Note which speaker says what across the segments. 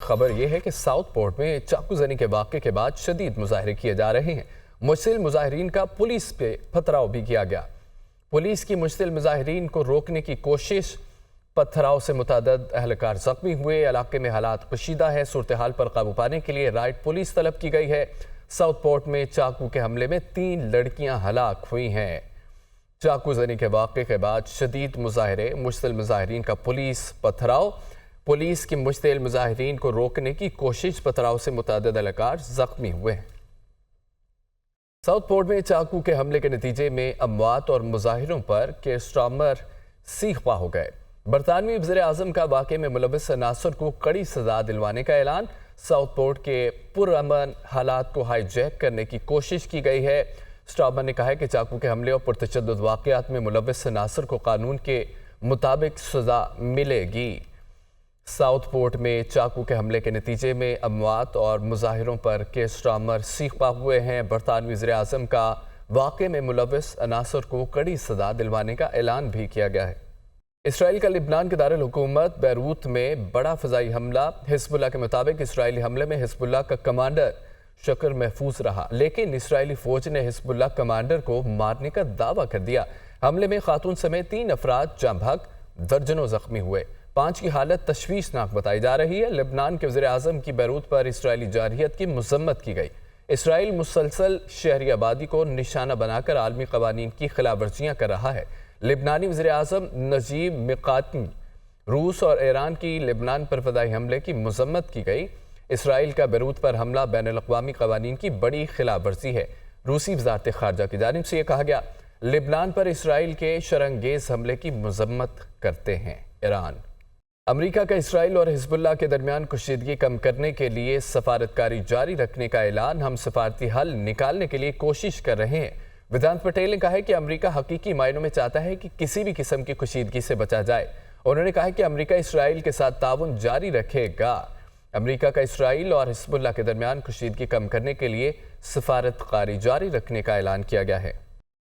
Speaker 1: खबर यह है कि साउथपोर्ट में चाकू जनी के वाक़े के बाद शदीद मुजाहरे किए जा रहे हैं। मुश्तिल मुजाहरीन का पुलिस पे पथराव भी किया गया। पुलिस की मुश्तिल मुजाहरीन को रोकने की कोशिश, पथराव से मुतअद्दिद अहलकार जख्मी हुए। इलाके में हालात कशीदा है। सूरत हाल पर काबू पाने के लिए राइट पुलिस तलब की गई है। साउथपोर्ट में चाकू के हमले में 3 लड़कियां हलाक हुई हैं। चाकू जनी के वाक़े के बाद शदीद मुजाहरे, मुश्तिल मुजाहरीन का पुलिस पथराव, पुलिस की मुश्तिल मुजाहरीन को रोकने की कोशिश, पथराव से मुतअद्दिद एहलकार जख्मी हुए हैं। साउथपोर्ट में चाकू के हमले के नतीजे में अमवात और मुजाहिरों पर केस्ट्रामर सीखपा हो गए। बरतानवी वज़ीर आज़म का वाक़े में मुलव्विस अनासर को कड़ी सजा दिलवाने का ऐलान। साउथपोर्ट के पुरअमन हालात को हाईजैक करने की कोशिश की गई है। स्टार्मर ने कहा है कि चाकू के हमले और पुरतशद्दुद वाक़यात में मुलव्विस अनासर को कानून के मुताबिक सजा मिलेगी। साउथपोर्ट में चाकू के हमले के नतीजे में अमवात और मुजाहिरों पर केस्ट्रामर सीखपा हुए हैं। बरतानवी वज़ीर आज़म का वाक़े में मुलव्विस अनासर को कड़ी सजा दिलवाने का ऐलान भी किया गया है। इसराइल का लिबनान के दारुल हुकूमत बैरूत में बड़ा फ़ज़ाई हमला। हिज़्बुल्लाह के मुताबिक इसराइली हमले में हिज़्बुल्लाह का कमांडर शकर महफूज रहा, लेकिन इसराइली फ़ौज ने हिज़्बुल्लाह कमांडर को मारने का दावा कर दिया। हमले में खातून समेत 3 अफराद जाँ बहक, दर्जनों जख्मी हुए। 5 की हालत तशवीशनाक बताई जा रही है। लिबनान के वज़ीर आज़म की बैरूत पर इसराइली जारहियत की मज़म्मत की गई। इसराइल मुसलसल शहरी आबादी को निशाना बनाकर आलमी क़वानीन की खिलाफ वर्जियाँ कर रहा है। लिबनानी वज़ीर आज़म नजीब मिकाती, रूस और ईरान की लिबनान पर फ़दाई हमले की मज़म्मत की गई। इसराइल का बैरूत पर हमला बैनुल-अक़वामी क़वानीन की बड़ी खिलाफ वर्जी है। रूसी वज़ारत ख़ारजा की जानिब से यह कहा गया, लिबनान पर इसराइल के शरंगेज़ हमले की मज़म्मत करते हैं। ईरान अमेरिका का इसराइल और हिज़्बुल्लाह के दरमियान कुशीदगी कम करने के लिए सफारतकारी जारी रखने का ऐलान। हम सफारती हल निकालने के लिए कोशिश कर रहे हैं। वेदांत पटेल ने कहा है कि अमेरिका हकीकी मायनों में चाहता है कि किसी भी किस्म की कुशीदगी से बचा जाए। उन्होंने कहा कि अमेरिका इसराइल के साथ ताउन जारी रखेगा। अमेरिका का इसराइल और हिज़्बुल्लाह के दरमियान कुशीदगी कम करने के लिए सफारतकारी जारी रखने का ऐलान किया गया है।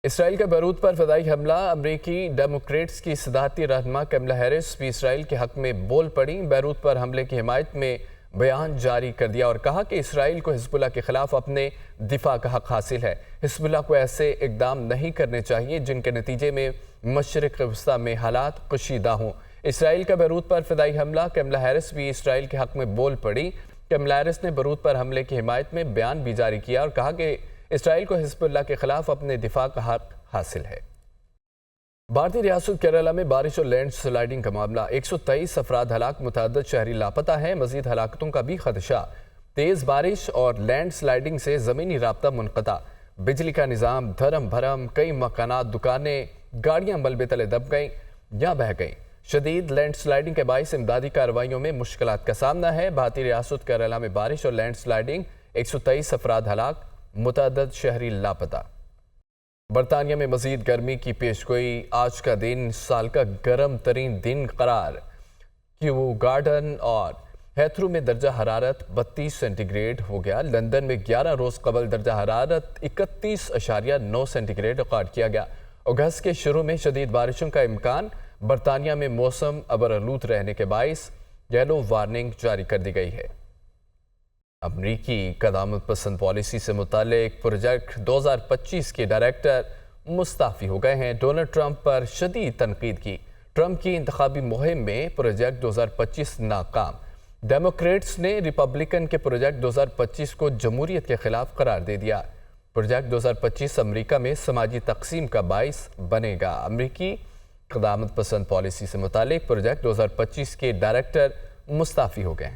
Speaker 1: इसराइल के बैरूत पर फ़दाई हमला। अमरीकी डेमोक्रेट्स की सदारती रहनुमा कमला हैरिस भी इसराइल के हक में बोल पड़ी। बैरूत पर हमले की हिमायत में बयान जारी कर दिया और कहा कि इसराइल को हिज़्बुल्लाह के खिलाफ अपने दिफा का हक हासिल है। हिज़्बुल्लाह को ऐसे इक़दाम नहीं करने चाहिए जिनके नतीजे में मशरिक़ वस्ता में हालात कशीदा हों। इसराइल का बैरूत पर फ़दाई हमला। कमला हैरिस भी इसराइल के हक में बोल पड़ी। कमला हैरिस ने बैरूत पर हमले की हिमायत में बयान भी जारी किया और कहा कि इसराइल को हिज़्बुल्लाह के खिलाफ अपने दिफा का हक हासिल है। भारतीय रियासत केरला में बारिश और लैंड स्लाइडिंग का मामला। 123 अफराद हलाक, मुतअद्दिद शहरी लापता हैं। मजीद हलाकतों का भी खदशा। तेज़ बारिश और लैंड स्लाइडिंग से ज़मीनी राब्ता मुनक़ता, बिजली का निज़ाम धर्म भरम, कई मकानात, दुकानें, गाड़ियाँ मलबे तले दब गईं या बह गईं। शदीद लैंड स्लाइडिंग के बाइस इमदादी कार्रवाइयों में मुश्किलात का सामना है। भारतीय रियासत केरला में बारिश और लैंड स्लाइडिंग, 123 अफराद हलाक, मुतअद्दिद शहरी लापता। बरतानिया में मजीद गर्मी की पेशगोई। आज का दिन साल का गर्म तरीन दिन करार। क्यू गार्डन और हैथरू में दर्जा हरारत 32 सेंटीग्रेड हो गया। लंदन में 11 रोज़ कबल दर्जा हरारत 31.9 सेंटीग्रेड रिकॉर्ड किया गया। अगस्त के शुरू में शदीद बारिशों का इम्कान। बरतानिया में मौसम अबरआलूद रहने के बाइस येलो वार्निंग जारी कर दी गई है। अमरीकी क़दामत पसंद पॉलिसी से मुतालिक प्रोजेक्ट 2025 के डायरेक्टर मुस्ताफ़ी हो गए हैं। डोनाल्ड ट्रंप पर शदीद तनकीद की। ट्रंप की इंतखाबी मुहिम में प्रोजेक्ट 2025 नाकाम। डेमोक्रेट्स ने रिपब्लिकन के प्रोजेक्ट 2025 को जमहूरियत के खिलाफ करार दे दिया। प्रोजेक्ट 2025 अमरीका में समाजी तकसीम का बाइस बनेगा। अमरीकी क़दामत पसंद पॉलिसी से मुतालिक प्रोजेक्ट 2025 के डायरेक्टर मुस्ताफ़ी हो गए।